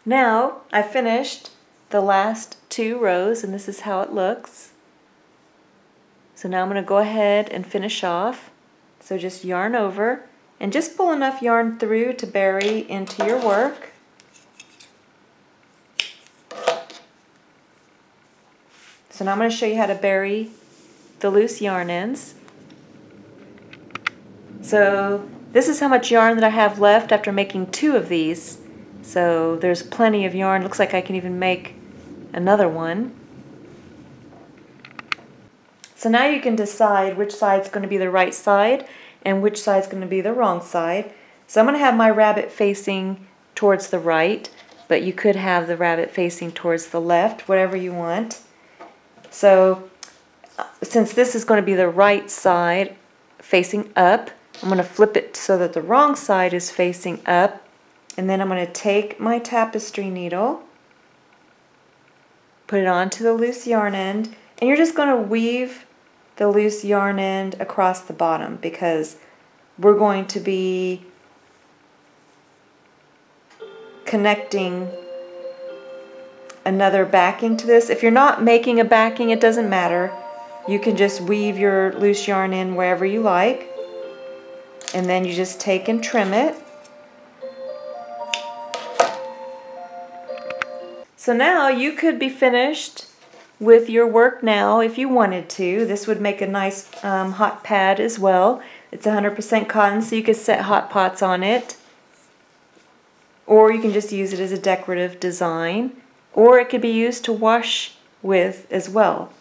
Now I finished the last 2 rows and this is how it looks. So now I'm going to go ahead and finish off. So just yarn over and just pull enough yarn through to bury into your work. So now I'm going to show you how to bury the loose yarn ends. So this is how much yarn that I have left after making 2 of these. So there's plenty of yarn. Looks like I can even make another one. So now you can decide which side's going to be the right side and which side's going to be the wrong side. So I'm going to have my rabbit facing towards the right, but you could have the rabbit facing towards the left, whatever you want. So since this is going to be the right side facing up, I'm going to flip it so that the wrong side is facing up, and then I'm going to take my tapestry needle, put it onto the loose yarn end, and you're just going to weave the loose yarn end across the bottom because we're going to be connecting another backing to this. If you're not making a backing, it doesn't matter. You can just weave your loose yarn in wherever you like, and then you just take and trim it. So now you could be finished with your work now if you wanted to. This would make a nice hot pad as well. It's 100% cotton, so you could set hot pots on it, or you can just use it as a decorative design, or it could be used to wash with as well.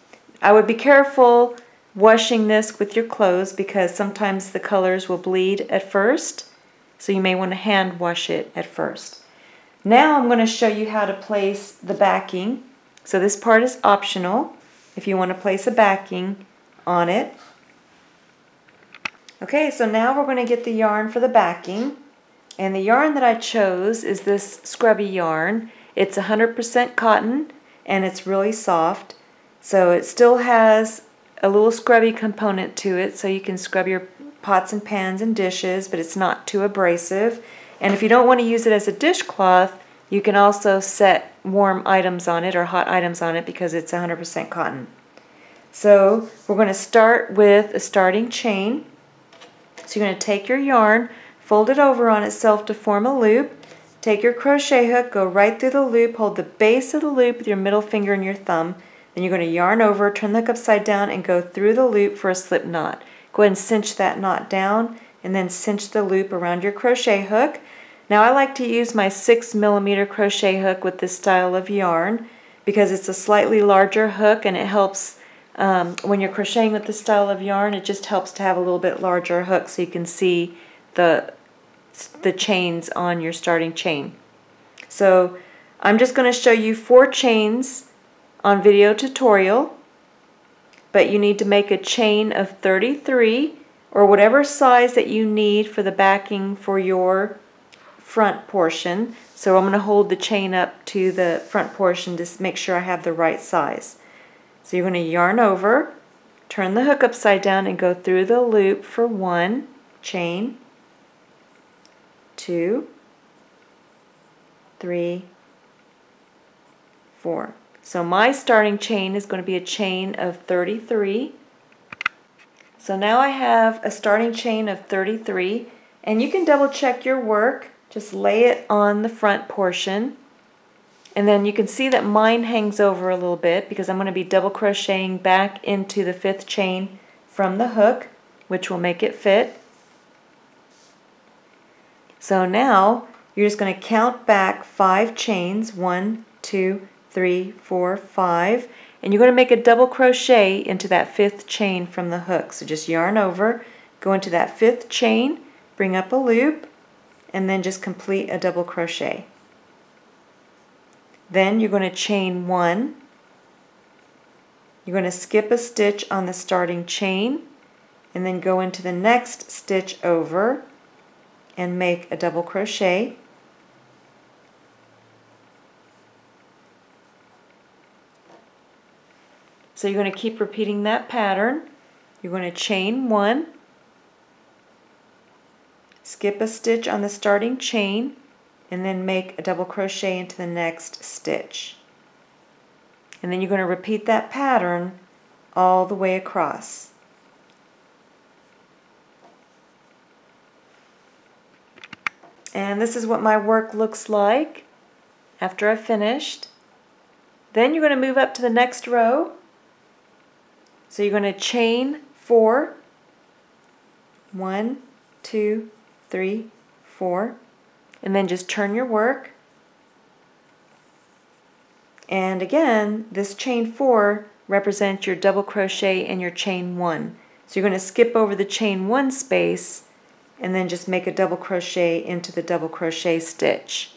I would be careful washing this with your clothes because sometimes the colors will bleed at first, so you may want to hand wash it at first. Now I'm going to show you how to place the backing. So this part is optional if you want to place a backing on it. Okay, so now we're going to get the yarn for the backing. And the yarn that I chose is this scrubby yarn. It's 100% cotton and it's really soft. So it still has a little scrubby component to it, so you can scrub your pots and pans and dishes, but it's not too abrasive. And if you don't want to use it as a dishcloth, you can also set warm items on it or hot items on it because it's 100% cotton. So we're going to start with a starting chain. So you're going to take your yarn, fold it over on itself to form a loop, take your crochet hook, go right through the loop, hold the base of the loop with your middle finger and your thumb, then you're going to yarn over, turn the hook upside down, and go through the loop for a slip knot. Go ahead and cinch that knot down and then cinch the loop around your crochet hook. Now I like to use my 6mm crochet hook with this style of yarn because it's a slightly larger hook, and it helps when you're crocheting with this style of yarn, it just helps to have a little bit larger hook so you can see the chains on your starting chain. So I'm just going to show you 4 chains on video tutorial, but you need to make a chain of 33 or whatever size that you need for the backing for your front portion. So I'm going to hold the chain up to the front portion to make sure I have the right size. So you're going to yarn over, turn the hook upside down, and go through the loop for 1 chain, 2, 3, 4. So my starting chain is going to be a chain of 33. So now I have a starting chain of 33, and you can double check your work. Just lay it on the front portion, and then you can see that mine hangs over a little bit because I'm going to be double crocheting back into the 5th chain from the hook, which will make it fit. So now you're just going to count back 5 chains, 1, 2, 3, 4, 5, and you're going to make a double crochet into that 5th chain from the hook. So just yarn over, go into that 5th chain, bring up a loop, and then just complete a double crochet. Then you're going to chain 1. You're going to skip a stitch on the starting chain and then go into the next stitch over and make a double crochet. So you're going to keep repeating that pattern. You're going to chain 1, skip a stitch on the starting chain, and then make a double crochet into the next stitch. And then you're going to repeat that pattern all the way across. And this is what my work looks like after I've finished. Then you're going to move up to the next row. So you're going to chain 4. 1, 2, 3, 4. And then just turn your work. And again, this chain 4 represents your double crochet and your chain 1. So you're going to skip over the chain 1 space and then just make a double crochet into the double crochet stitch.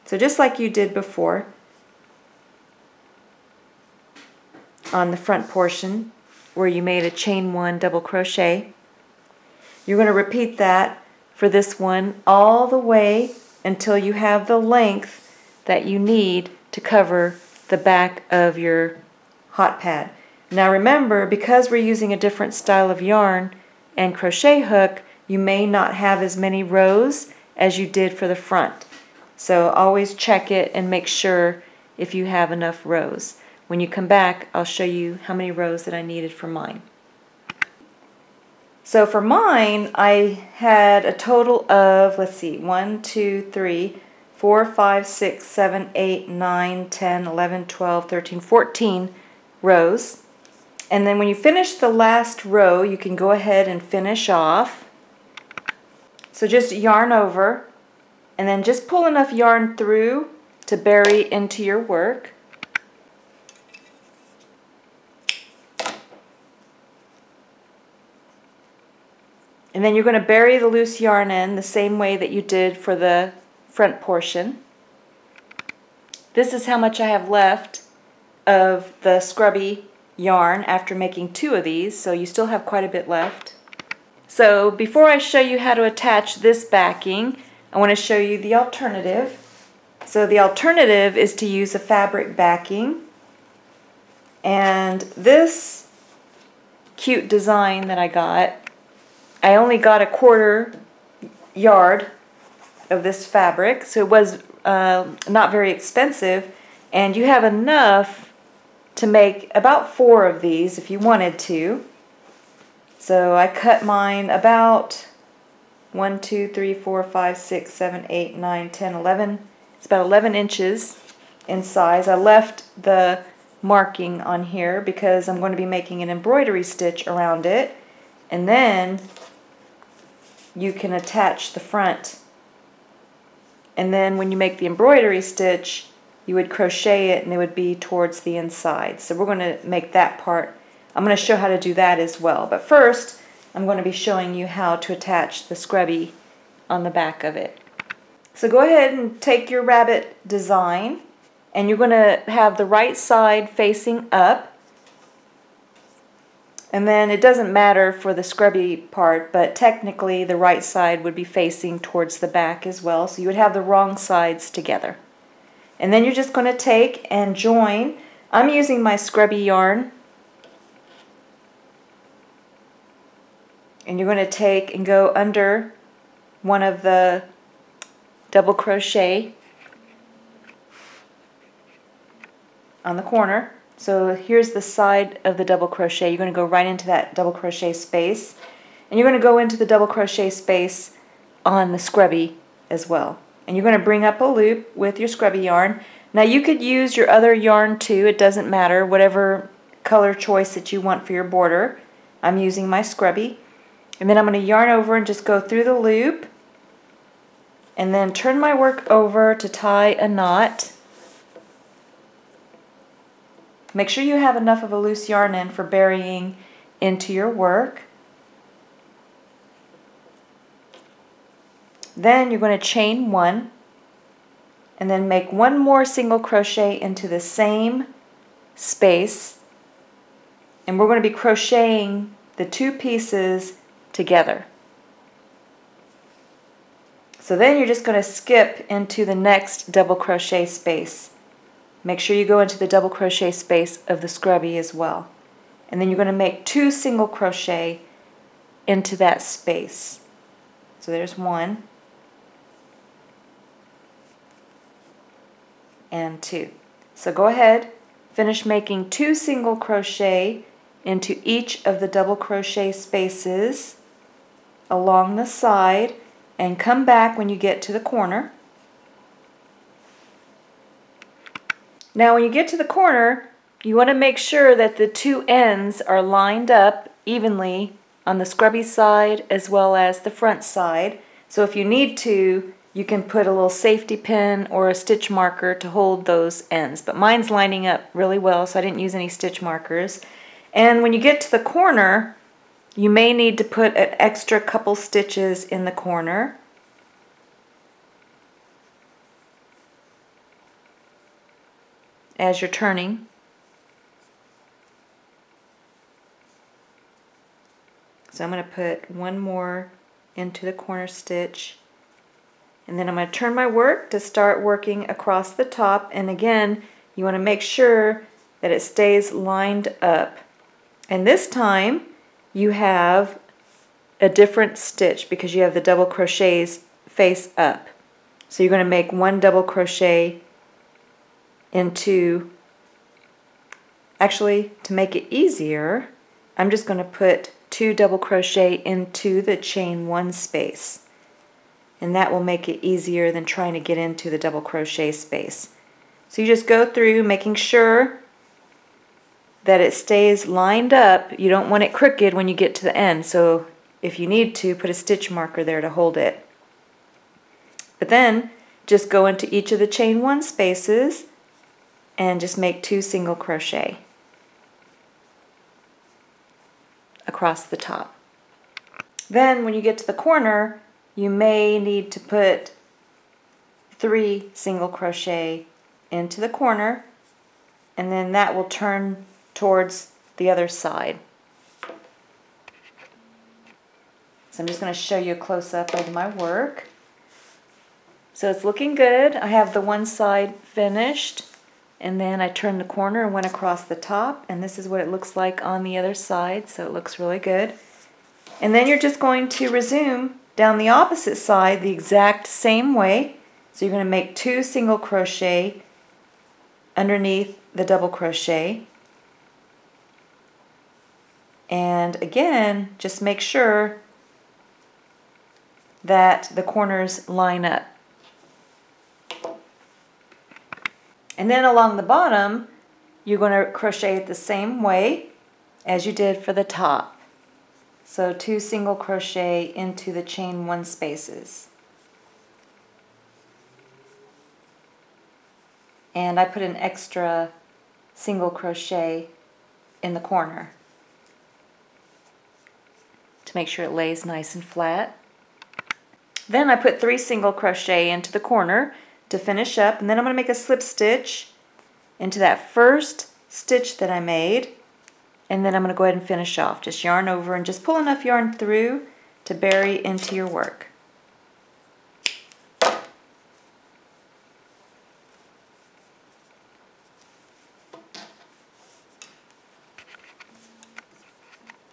So just like you did before on the front portion where you made a chain 1 double crochet, you're going to repeat that for this one all the way until you have the length that you need to cover the back of your hot pad. Now remember, because we're using a different style of yarn and crochet hook, you may not have as many rows as you did for the front. So always check it and make sure if you have enough rows. When you come back, I'll show you how many rows that I needed for mine. So for mine, I had a total of, let's see, 1, 2, 3, 4, 5, 6, 7, 8, 9, 10, 11, 12, 13, 14 rows. And then when you finish the last row, you can go ahead and finish off. So just yarn over and then just pull enough yarn through to bury into your work. And then you're going to bury the loose yarn in the same way that you did for the front portion. This is how much I have left of the scrubby yarn after making 2 of these, so you still have quite a bit left. So before I show you how to attach this backing, I want to show you the alternative. So the alternative is to use a fabric backing, and this cute design that I got, I only got a 1/4 yard of this fabric, so it was not very expensive, and you have enough to make about 4 of these if you wanted to. So I cut mine about 1, 2, 3, 4, 5, 6, 7, 8, 9, 10, 11. It's about 11 inches in size. I left the marking on here because I'm going to be making an embroidery stitch around it, and then you can attach the front. And then when you make the embroidery stitch, you would crochet it and it would be towards the inside. So we're going to make that part. I'm going to show how to do that as well. But first, I'm going to be showing you how to attach the scrubby on the back of it. So go ahead and take your rabbit design, and you're going to have the right side facing up. And then it doesn't matter for the scrubby part, but technically the right side would be facing towards the back as well. So you would have the wrong sides together. And then you're just going to take and join. I'm using my scrubby yarn. And you're going to take and go under one of the double crochet on the corner. So here's the side of the double crochet. You're going to go right into that double crochet space. And you're going to go into the double crochet space on the scrubby as well. And you're going to bring up a loop with your scrubby yarn. Now you could use your other yarn too. It doesn't matter, whatever color choice that you want for your border. I'm using my scrubby. And then I'm going to yarn over and just go through the loop. And then turn my work over to tie a knot. Make sure you have enough of a loose yarn in for burying into your work. Then you're going to chain 1 and then make 1 more single crochet into the same space, and we're going to be crocheting the 2 pieces together. So then you're just going to skip into the next double crochet space. Make sure you go into the double crochet space of the scrubby as well. And then you're going to make 2 single crochet into that space. So there's 1. and 2. So go ahead, finish making 2 single crochet into each of the double crochet spaces along the side, and come back when you get to the corner. Now when you get to the corner, you want to make sure that the 2 ends are lined up evenly on the scrubby side as well as the front side. So if you need to, you can put a little safety pin or a stitch marker to hold those ends. But mine's lining up really well, so I didn't use any stitch markers. And when you get to the corner, you may need to put an extra couple stitches in the corner. As you're turning. So I'm going to put one more into the corner stitch, and then I'm going to turn my work to start working across the top. And again, you want to make sure that it stays lined up. And this time you have a different stitch because you have the double crochets face up. So you're going to make 1 double crochet into, actually, to make it easier, I'm just going to put 2 double crochet into the chain 1 space, and that will make it easier than trying to get into the double crochet space. So you just go through making sure that it stays lined up. You don't want it crooked when you get to the end, so if you need to, put a stitch marker there to hold it. But then just go into each of the chain 1 spaces and just make 2 single crochet across the top. Then when you get to the corner, you may need to put 3 single crochet into the corner, and then that will turn towards the other side. So I'm just going to show you a close-up of my work. So it's looking good. I have the one side finished, and then I turned the corner and went across the top, and this is what it looks like on the other side, so it looks really good. And then you're just going to resume down the opposite side the exact same way. So you're going to make 2 single crochet underneath the double crochet. And again, just make sure that the corners line up. And then along the bottom, you're going to crochet it the same way as you did for the top. So 2 single crochet into the chain 1 spaces. And I put an extra single crochet in the corner to make sure it lays nice and flat. Then I put 3 single crochet into the corner to finish up, and then I'm going to make a slip stitch into that first stitch that I made, and then I'm going to go ahead and finish off. Just yarn over and just pull enough yarn through to bury into your work.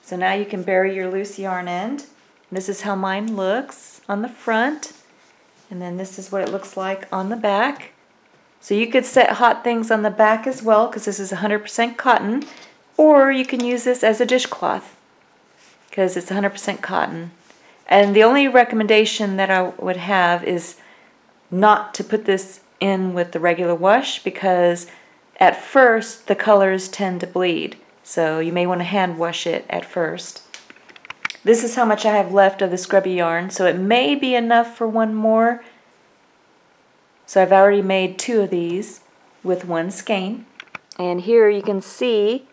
So now you can bury your loose yarn end. This is how mine looks on the front, and then this is what it looks like on the back. So you could set hot things on the back as well, because this is 100% cotton, or you can use this as a dishcloth because it's 100% cotton. And the only recommendation that I would have is not to put this in with the regular wash, because at first the colors tend to bleed. So you may want to hand wash it at first. This is how much I have left of the scrubby yarn, so it may be enough for one more. So I've already made 2 of these with 1 skein. And here you can see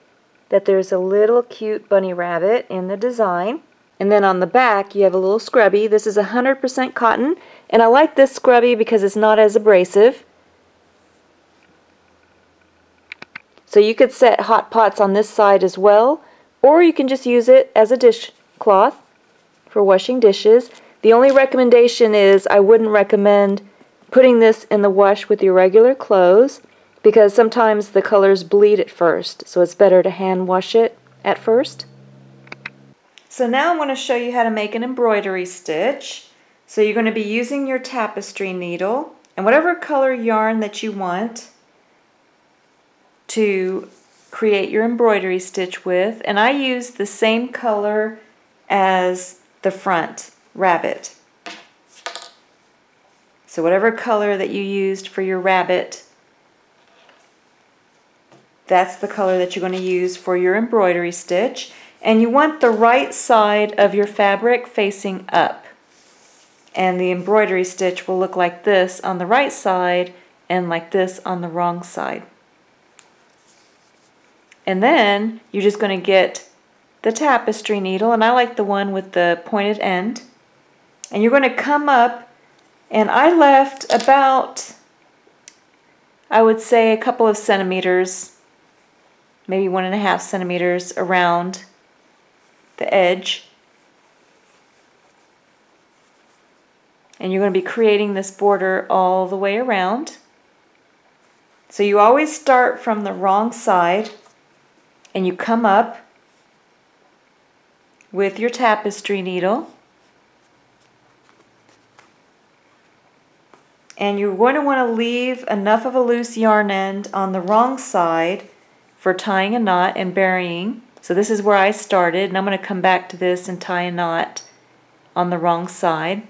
that there's a little cute bunny rabbit in the design. And then on the back you have a little scrubby. This is 100% cotton, and I like this scrubby because it's not as abrasive. So you could set hot pots on this side as well, or you can just use it as a dishcloth for washing dishes. The only recommendation is I wouldn't recommend putting this in the wash with your regular clothes, because sometimes the colors bleed at first, so it's better to hand wash it at first. So now I'm going to show you how to make an embroidery stitch. So you're going to be using your tapestry needle and whatever color yarn that you want. to create your embroidery stitch with, and I use the same color as the front rabbit. So whatever color that you used for your rabbit, that's the color that you're going to use for your embroidery stitch. And you want the right side of your fabric facing up. And the embroidery stitch will look like this on the right side and like this on the wrong side. And then you're just going to get the tapestry needle, and I like the one with the pointed end. And you're going to come up, and I left about, I would say, a couple of centimeters, maybe 1.5 centimeters around the edge. And you're going to be creating this border all the way around. So you always start from the wrong side and you come up with your tapestry needle. And you're going to want to leave enough of a loose yarn end on the wrong side for tying a knot and burying. So this is where I started, and I'm going to come back to this and tie a knot on the wrong side.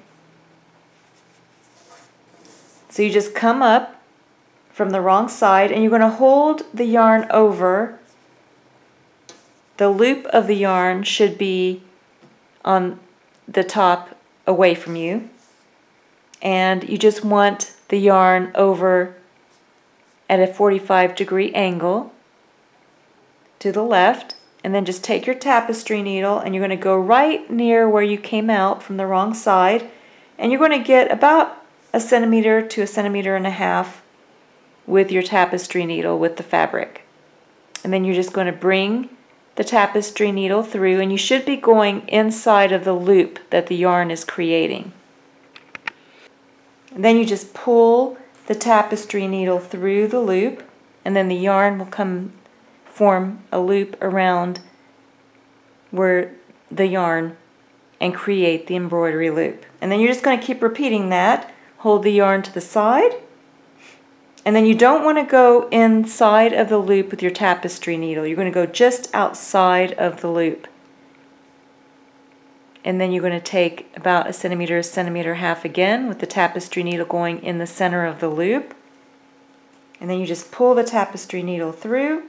So you just come up from the wrong side, and you're going to hold the yarn over. The loop of the yarn should be on the top away from you. And you just want the yarn over at a 45-degree angle to the left. And then just take your tapestry needle, and you're going to go right near where you came out from the wrong side. And you're going to get about 1 centimeter to 1.5 centimeters with your tapestry needle with the fabric. And then you're just going to bring the tapestry needle through, and you should be going inside of the loop that the yarn is creating. And then you just pull the tapestry needle through the loop, and then the yarn will form a loop around where the yarn and create the embroidery loop. And then you're just going to keep repeating that. Hold the yarn to the side, and then you don't want to go inside of the loop with your tapestry needle. You're going to go just outside of the loop. And then you're going to take about 1 centimeter, 1.5 centimeters again with the tapestry needle going in the center of the loop. And then you just pull the tapestry needle through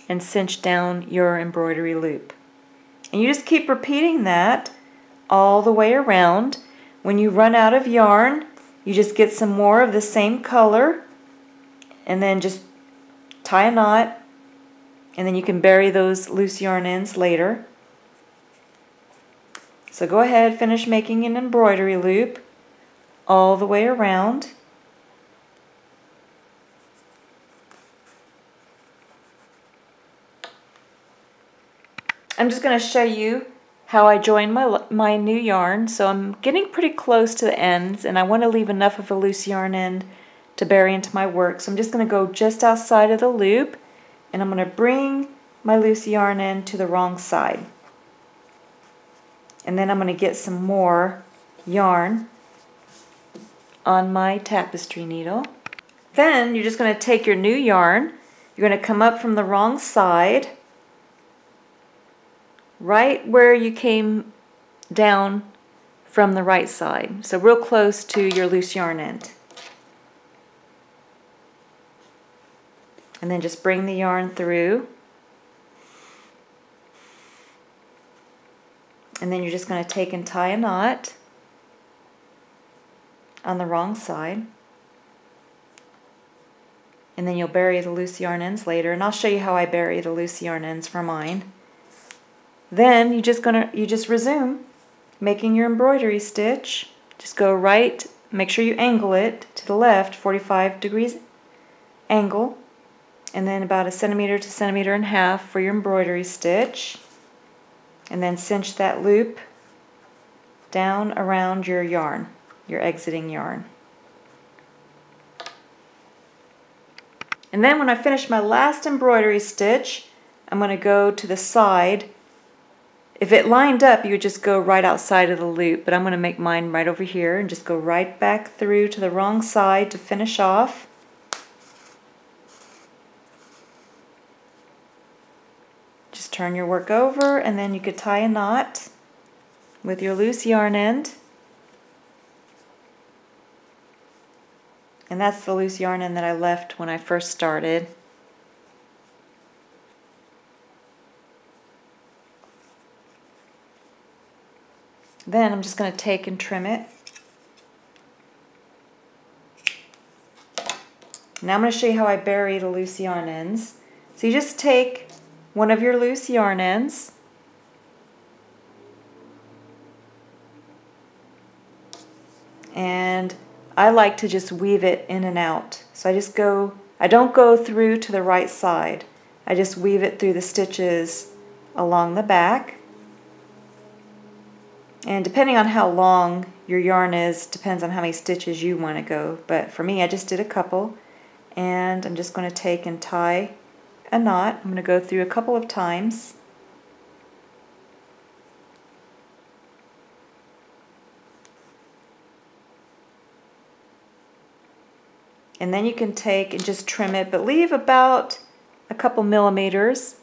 and cinch down your embroidery loop. And you just keep repeating that all the way around. When you run out of yarn, you just get some more of the same color and then just tie a knot, and then you can bury those loose yarn ends later. So go ahead, finish making an embroidery loop all the way around. I'm just going to show you how I join my new yarn. So I'm getting pretty close to the ends, and I want to leave enough of a loose yarn end to bury into my work. So I'm just going to go just outside of the loop, and I'm going to bring my loose yarn end to the wrong side. And then I'm going to get some more yarn on my tapestry needle. Then you're just going to take your new yarn, you're going to come up from the wrong side, right where you came down from the right side. So real close to your loose yarn end. And then just bring the yarn through. And then you're just going to take and tie a knot on the wrong side. And then you'll bury the loose yarn ends later, and I'll show you how I bury the loose yarn ends for mine. Then you just resume making your embroidery stitch. Just go right, make sure you angle it to the left, 45 degrees angle, and then about 1 centimeter to 1.5 centimeters for your embroidery stitch. And then cinch that loop down around your yarn, your exiting yarn. And then when I finish my last embroidery stitch, I'm going to go to the side. If it lined up, you would just go right outside of the loop, but I'm going to make mine right over here and just go right back through to the wrong side to finish off. turn your work over, and then you could tie a knot with your loose yarn end. And that's the loose yarn end that I left when I first started. Then I'm just going to take and trim it. Now I'm going to show you how I bury the loose yarn ends. So you just take one of your loose yarn ends and I like to just weave it in and out. So I don't go through to the right side. I just weave it through the stitches along the back. And depending on how long your yarn is, depends on how many stitches you want to go. But for me, I just did a couple. And I'm just going to take and tie a knot. I'm going to go through a couple of times. And then you can take and just trim it, but leave about a couple millimeters.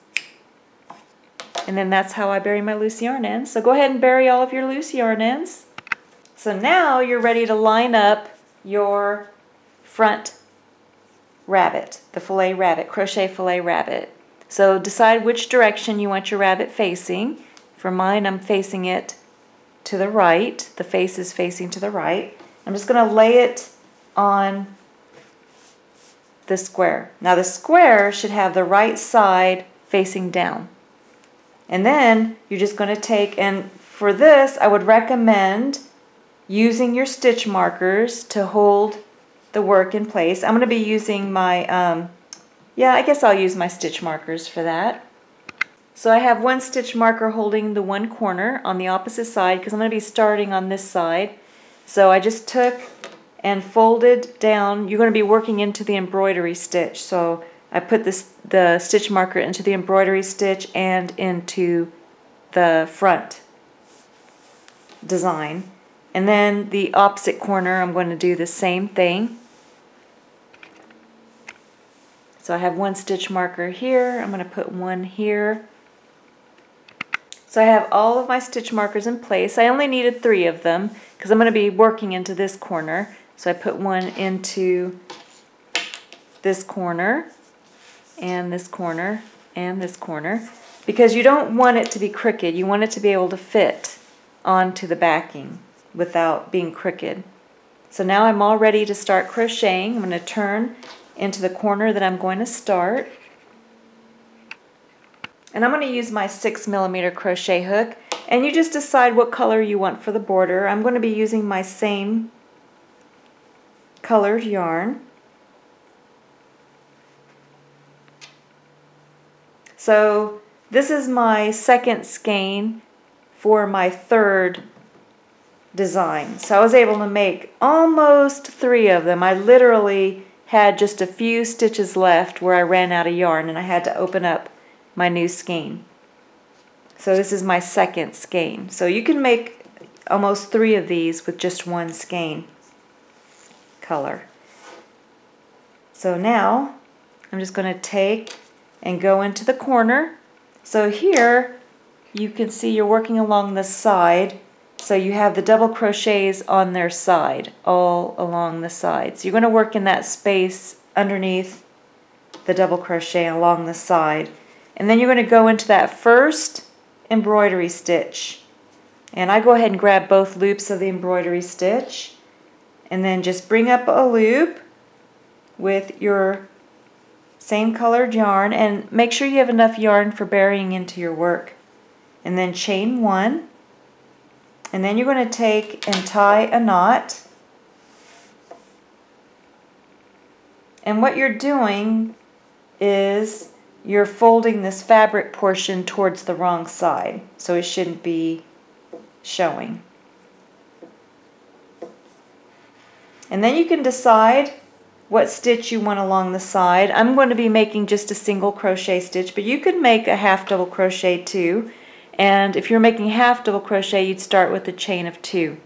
And then that's how I bury my loose yarn ends. So go ahead and bury all of your loose yarn ends. So now you're ready to line up your front rabbit, the filet rabbit, crochet filet rabbit. So decide which direction you want your rabbit facing. For mine, I'm facing it to the right. The face is facing to the right. I'm just going to lay it on the square. Now the square should have the right side facing down. And then you're just going to take, and for this I would recommend using your stitch markers to hold the work in place. I'm going to be using my, I guess I'll use my stitch markers for that. So I have one stitch marker holding the one corner on the opposite side because I'm going to be starting on this side. So I just took and folded down. You're going to be working into the embroidery stitch. So I put the stitch marker into the embroidery stitch and into the front design. And then the opposite corner, I'm going to do the same thing. So I have one stitch marker here. I'm going to put one here. So I have all of my stitch markers in place. I only needed 3 of them because I'm going to be working into this corner. So I put one into this corner, and this corner, and this corner, because you don't want it to be crooked. You want it to be able to fit onto the backing without being crooked. So now I'm all ready to start crocheting. I'm going to turn into the corner that I'm going to start. And I'm going to use my 6mm crochet hook, and you just decide what color you want for the border. I'm going to be using my same colored yarn. So this is my second skein for my third design. So I was able to make almost 3 of them. I literally had just a few stitches left where I ran out of yarn and I had to open up my new skein. So this is my second skein. So you can make almost 3 of these with just one skein color. So now I'm just going to take and go into the corner. So here you can see you're working along the side. So you have the double crochets on their side, all along the side. So you're going to work in that space underneath the double crochet along the side. And then you're going to go into that first embroidery stitch. And I go ahead and grab both loops of the embroidery stitch. And then just bring up a loop with your same colored yarn. And make sure you have enough yarn for burying into your work. And then chain 1. And then you're going to take and tie a knot. And what you're doing is you're folding this fabric portion towards the wrong side, so it shouldn't be showing. And then you can decide what stitch you want along the side. I'm going to be making just a single crochet stitch, but you could make a half double crochet too. And if you're making half double crochet, you'd start with a chain of 2.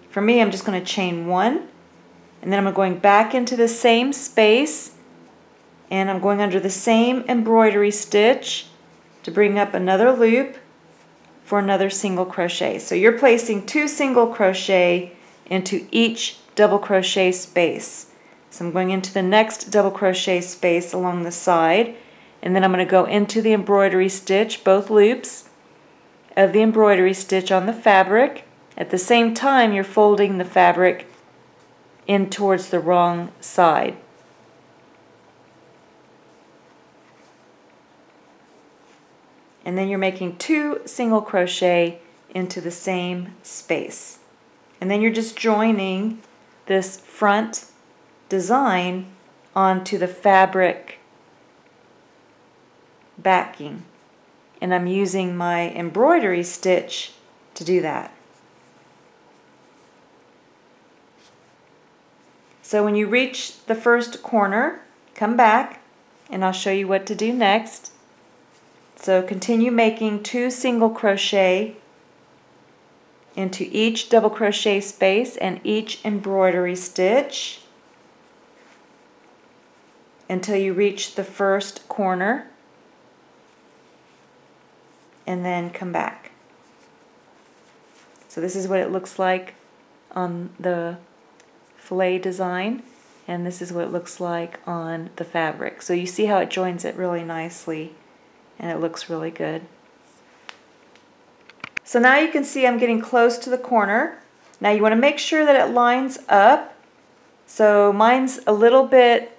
For me, I'm just going to chain 1, and then I'm going back into the same space, and I'm going under the same embroidery stitch to bring up another loop for another single crochet. So you're placing 2 single crochet into each double crochet space. So I'm going into the next double crochet space along the side, and then I'm going to go into the embroidery stitch, both loops of the embroidery stitch on the fabric. At the same time, you're folding the fabric in towards the wrong side. And then you're making 2 single crochet into the same space. And then you're just joining this front design onto the fabric backing. And I'm using my embroidery stitch to do that. So when you reach the first corner, come back and I'll show you what to do next. So continue making 2 single crochet into each double crochet space and each embroidery stitch until you reach the first corner, and then come back. So this is what it looks like on the filet design, and this is what it looks like on the fabric. So you see how it joins it really nicely, and it looks really good. So now you can see I'm getting close to the corner. Now you want to make sure that it lines up. So mine's a little bit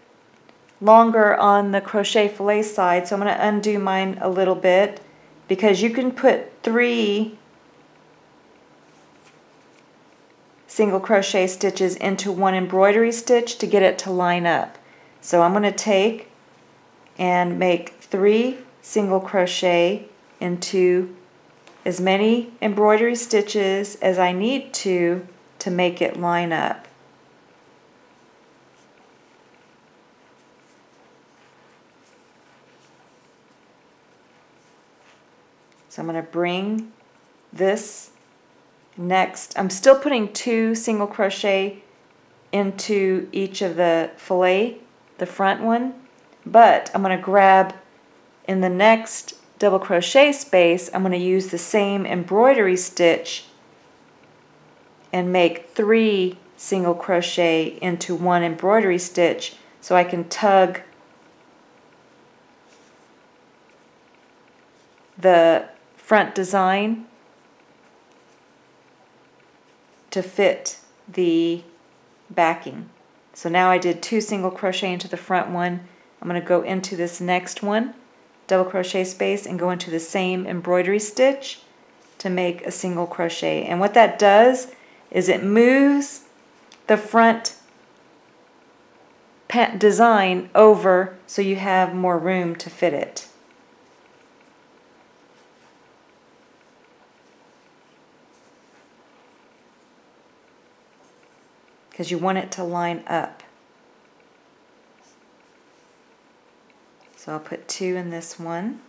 longer on the crochet filet side, so I'm going to undo mine a little bit, because you can put 3 single crochet stitches into 1 embroidery stitch to get it to line up. So I'm going to take and make 3 single crochet into as many embroidery stitches as I need to make it line up. So I'm going to bring this next. I'm still putting 2 single crochet into each of the filet, the front one, but I'm going to grab in the next double crochet space, I'm going to use the same embroidery stitch and make 3 single crochet into 1 embroidery stitch so I can tug the front design to fit the backing. So now I did 2 single crochet into the front one. I'm going to go into this next one, double crochet space, and go into the same embroidery stitch to make a single crochet. And what that does is it moves the front design over so you have more room to fit it. Because you want it to line up. So I'll put 2 in this one,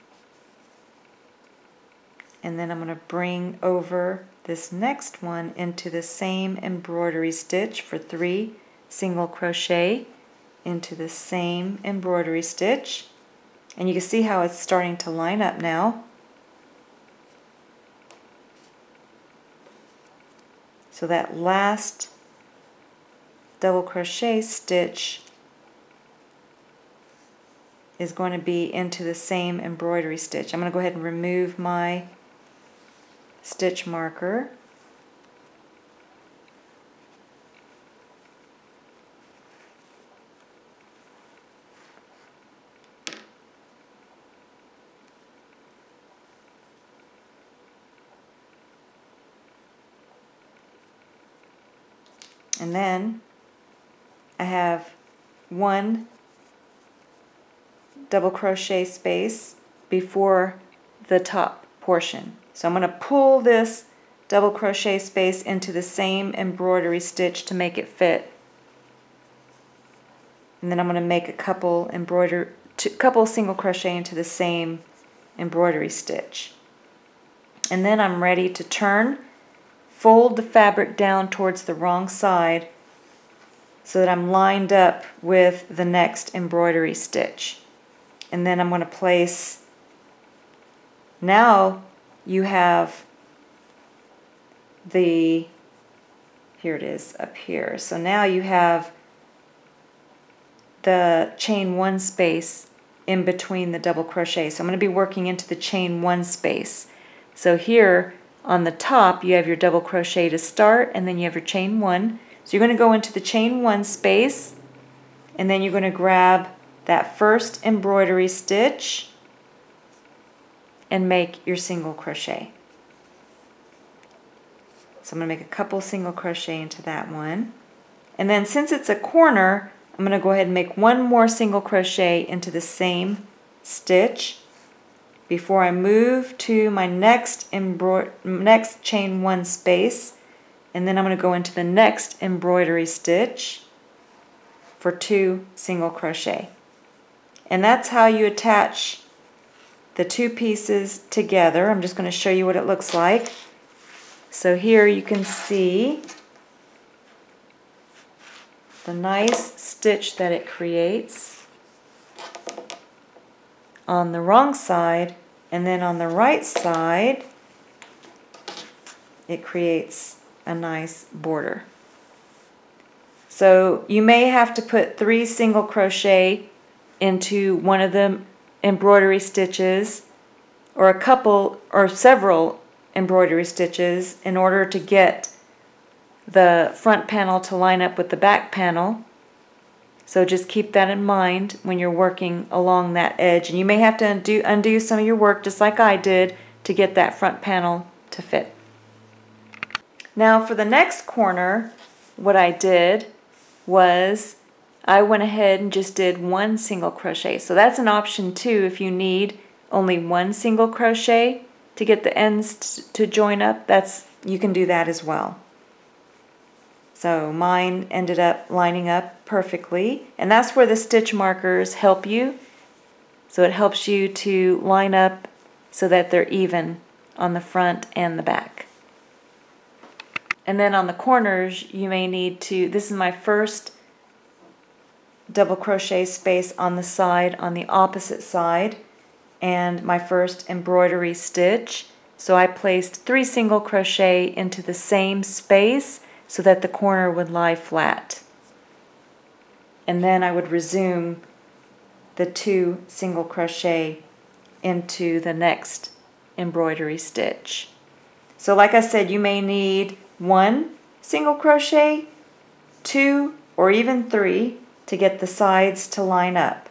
and then I'm going to bring over this next one into the same embroidery stitch for 3 single crochet into the same embroidery stitch, and you can see how it's starting to line up now. So that last double crochet stitch is going to be into the same embroidery stitch. I'm going to go ahead and remove my stitch marker. And then I have 1 double crochet space before the top portion. So I'm going to pull this double crochet space into the same embroidery stitch to make it fit. And then I'm going to make a couple single crochet into the same embroidery stitch. And then I'm ready to turn, fold the fabric down towards the wrong side so that I'm lined up with the next embroidery stitch. And then I'm going to place Now you have the, here it is up here. So now you have the chain 1 space in between the double crochet. So I'm going to be working into the chain 1 space. So here on the top you have your double crochet to start, and then you have your chain 1. So you're going to go into the chain 1 space, and then you're going to grab that first embroidery stitch and make your single crochet. So I'm going to make a couple single crochet into that one. And then since it's a corner, I'm going to go ahead and make one more single crochet into the same stitch before I move to my next chain 1 space, and then I'm going to go into the next embroidery stitch for 2 single crochet. And that's how you attach the 2 pieces together. I'm just going to show you what it looks like. So here you can see the nice stitch that it creates on the wrong side, and then on the right side it creates a nice border. So you may have to put 3 single crochet into one of the embroidery stitches, or a couple or several embroidery stitches, in order to get the front panel to line up with the back panel. So just keep that in mind when you're working along that edge, and you may have to undo some of your work just like I did to get that front panel to fit. Now for the next corner, what I did was I went ahead and just did 1 single crochet. So that's an option too. If you need only 1 single crochet to get the ends to join up, you can do that as well. So mine ended up lining up perfectly, and that's where the stitch markers help you. So it helps you to line up so that they're even on the front and the back. And then on the corners you may need to, this is my first double crochet space on the side, on the opposite side, and my first embroidery stitch. So I placed 3 single crochet into the same space so that the corner would lie flat. And then I would resume the 2 single crochet into the next embroidery stitch. So like I said, you may need 1 single crochet, 2, or even 3 to get the sides to line up.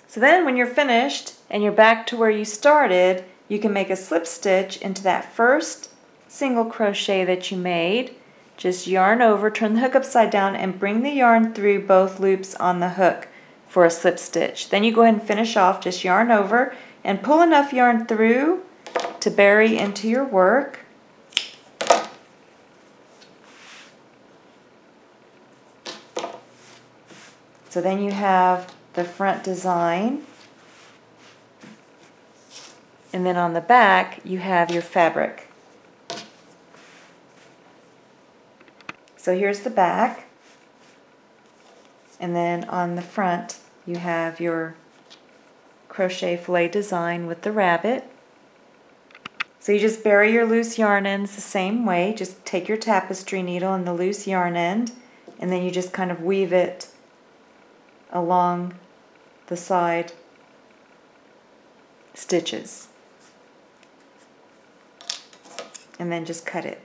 So then when you're finished and you're back to where you started, you can make a slip stitch into that first single crochet that you made. Just yarn over, turn the hook upside down, and bring the yarn through both loops on the hook for a slip stitch. Then you go ahead and finish off, just yarn over and pull enough yarn through to bury into your work. So then you have the front design, and then on the back you have your fabric. So here's the back, and then on the front you have your crochet filet design with the rabbit. So you just bury your loose yarn ends the same way. Just take your tapestry needle and the loose yarn end, and then you just kind of weave it along the side stitches, and then just cut it.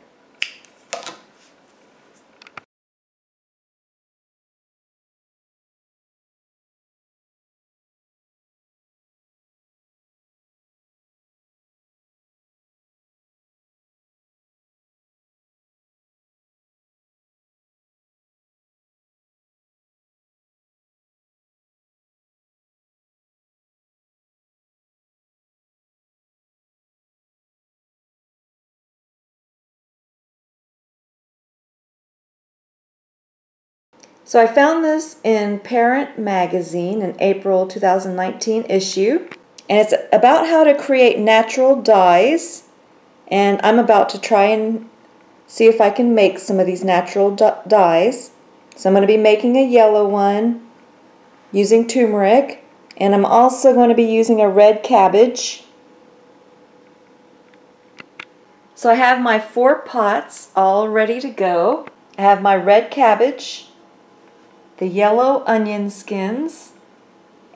So I found this in Parent Magazine, an April 2019 issue, and it's about how to create natural dyes, and I'm about to try and see if I can make some of these natural dyes. So I'm going to be making a yellow one, using turmeric, and I'm also going to be using a red cabbage. So I have my 4 pots all ready to go. I have my red cabbage, the yellow onion skins,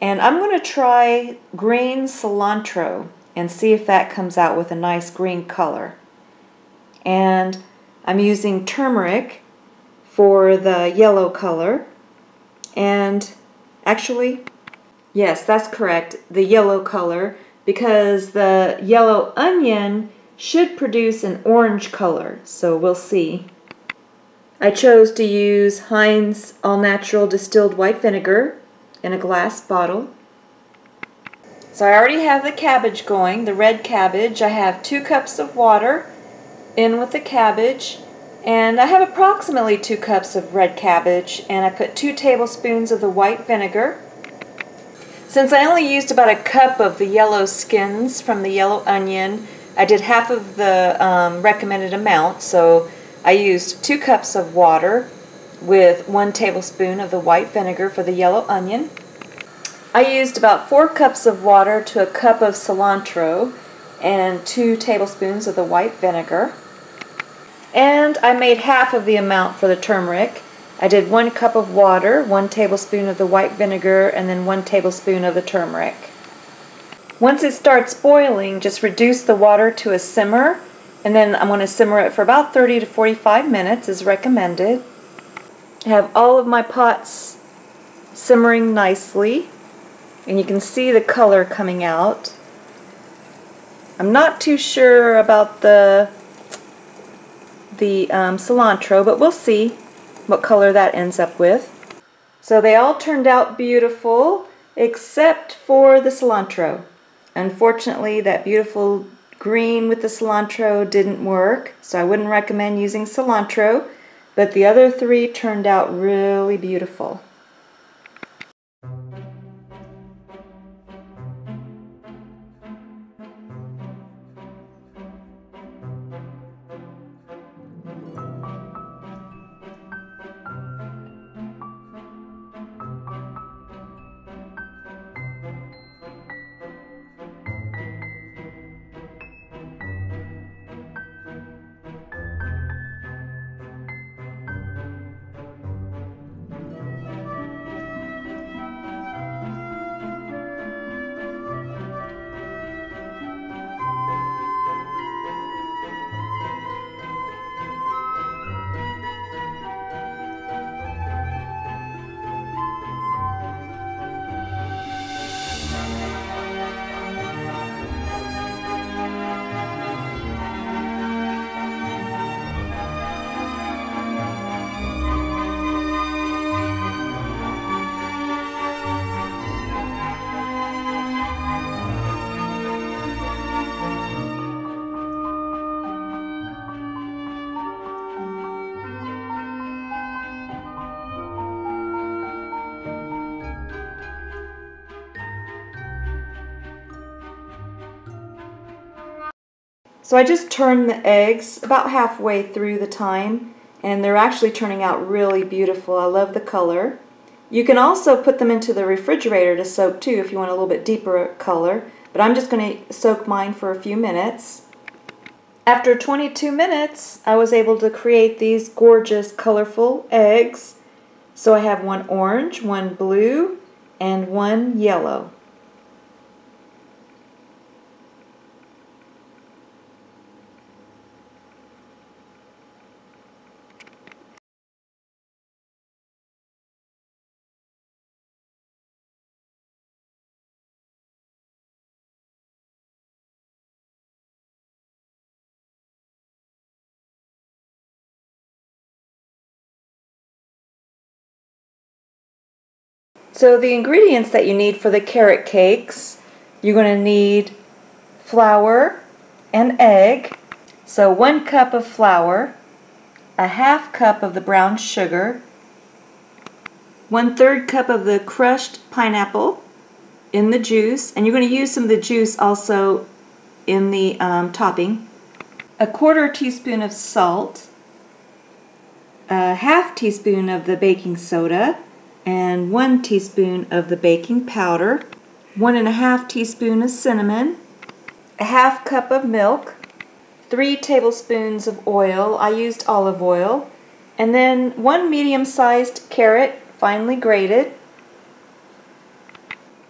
and I'm going to try green cilantro and see if that comes out with a nice green color. And I'm using turmeric for the yellow color, and actually, yes, that's correct, the yellow color, because the yellow onion should produce an orange color, so we'll see. I chose to use Heinz all-natural distilled white vinegar in a glass bottle. So I already have the cabbage going, the red cabbage. I have 2 cups of water in with the cabbage, and I have approximately 2 cups of red cabbage, and I put 2 tablespoons of the white vinegar. Since I only used about a cup of the yellow skins from the yellow onion, I did half of the recommended amount, so I used 2 cups of water with 1 tablespoon of the white vinegar for the yellow onion. I used about 4 cups of water to a cup of cilantro and 2 tablespoons of the white vinegar. And I made half of the amount for the turmeric. I did 1 cup of water, 1 tablespoon of the white vinegar, and then 1 tablespoon of the turmeric. Once it starts boiling, just reduce the water to a simmer, and then I'm going to simmer it for about 30 to 45 minutes as recommended. I have all of my pots simmering nicely, and you can see the color coming out. I'm not too sure about the cilantro, but we'll see what color that ends up with. So they all turned out beautiful except for the cilantro. Unfortunately, that beautiful green with the cilantro didn't work, so I wouldn't recommend using cilantro, but the other 3 turned out really beautiful. So I just turned the eggs about halfway through the time, and they're actually turning out really beautiful. I love the color. You can also put them into the refrigerator to soak too if you want a little bit deeper color, but I'm just going to soak mine for a few minutes. After 22 minutes, I was able to create these gorgeous colorful eggs. So I have 1 orange, 1 blue, and 1 yellow. So the ingredients that you need for the carrot cakes, you're going to need flour and egg. So 1 cup of flour, a half cup of the brown sugar, 1/3 cup of the crushed pineapple in the juice, and you're going to use some of the juice also in the topping, a 1/4 teaspoon of salt, a 1/2 teaspoon of the baking soda, and 1 teaspoon of the baking powder, 1½ teaspoon of cinnamon, a ½ cup of milk, 3 tablespoons of oil. I used olive oil, and then 1 medium-sized carrot, finely grated.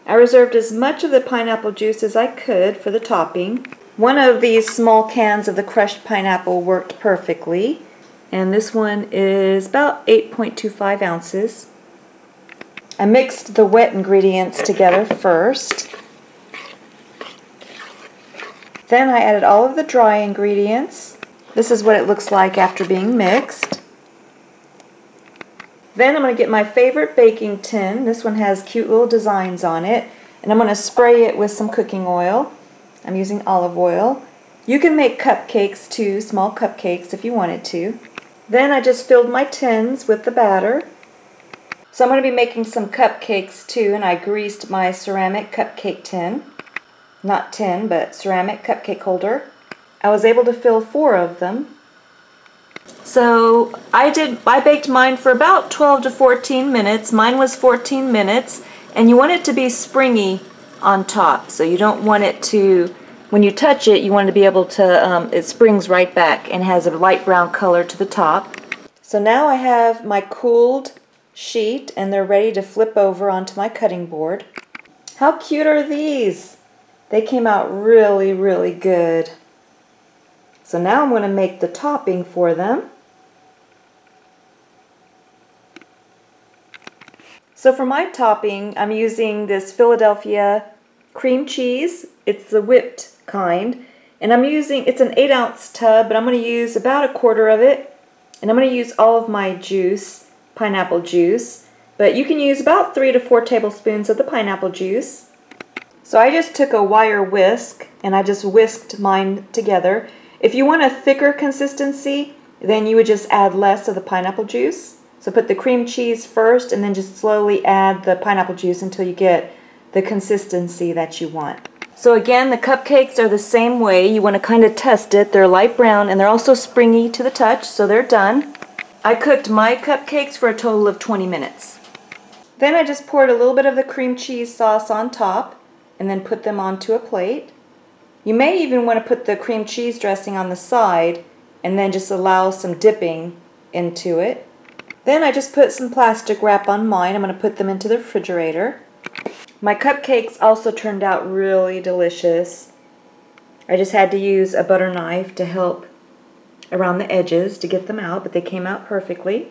I reserved as much of the pineapple juice as I could for the topping. One of these small cans of the crushed pineapple worked perfectly, and this one is about 8.25 ounces. I mixed the wet ingredients together first. Then I added all of the dry ingredients. This is what it looks like after being mixed. Then I'm going to get my favorite baking tin. This one has cute little designs on it. And I'm going to spray it with some cooking oil. I'm using olive oil. You can make cupcakes too, small cupcakes if you wanted to. Then I just filled my tins with the batter. So I'm going to be making some cupcakes too, and I greased my ceramic cupcake tin. Not tin, but ceramic cupcake holder. I was able to fill 4 of them. So I baked mine for about 12 to 14 minutes. Mine was 14 minutes, and you want it to be springy on top. So you don't want it to, when you touch it, you want it to be able to, it springs right back and has a light brown color to the top. So now I have my cooled sheet, and they're ready to flip over onto my cutting board. How cute are these? They came out really, really good. So now I'm going to make the topping for them. So for my topping, I'm using this Philadelphia cream cheese. It's the whipped kind. And it's an 8-ounce tub, but I'm going to use about 1/4 of it. And I'm going to use all of my juice, pineapple juice. But you can use about 3 to 4 tablespoons of the pineapple juice. So I just took a wire whisk and I just whisked mine together. If you want a thicker consistency, then you would just add less of the pineapple juice. So put the cream cheese first and then just slowly add the pineapple juice until you get the consistency that you want. So again, the cupcakes are the same way. You want to kind of test it. They're light brown and they're also springy to the touch, so they're done. I cooked my cupcakes for a total of 20 minutes. Then I just poured a little bit of the cream cheese sauce on top and then put them onto a plate. You may even want to put the cream cheese dressing on the side and then just allow some dipping into it. Then I just put some plastic wrap on mine. I'm going to put them into the refrigerator. My cupcakes also turned out really delicious. I just had to use a butter knife to help around the edges to get them out, but they came out perfectly.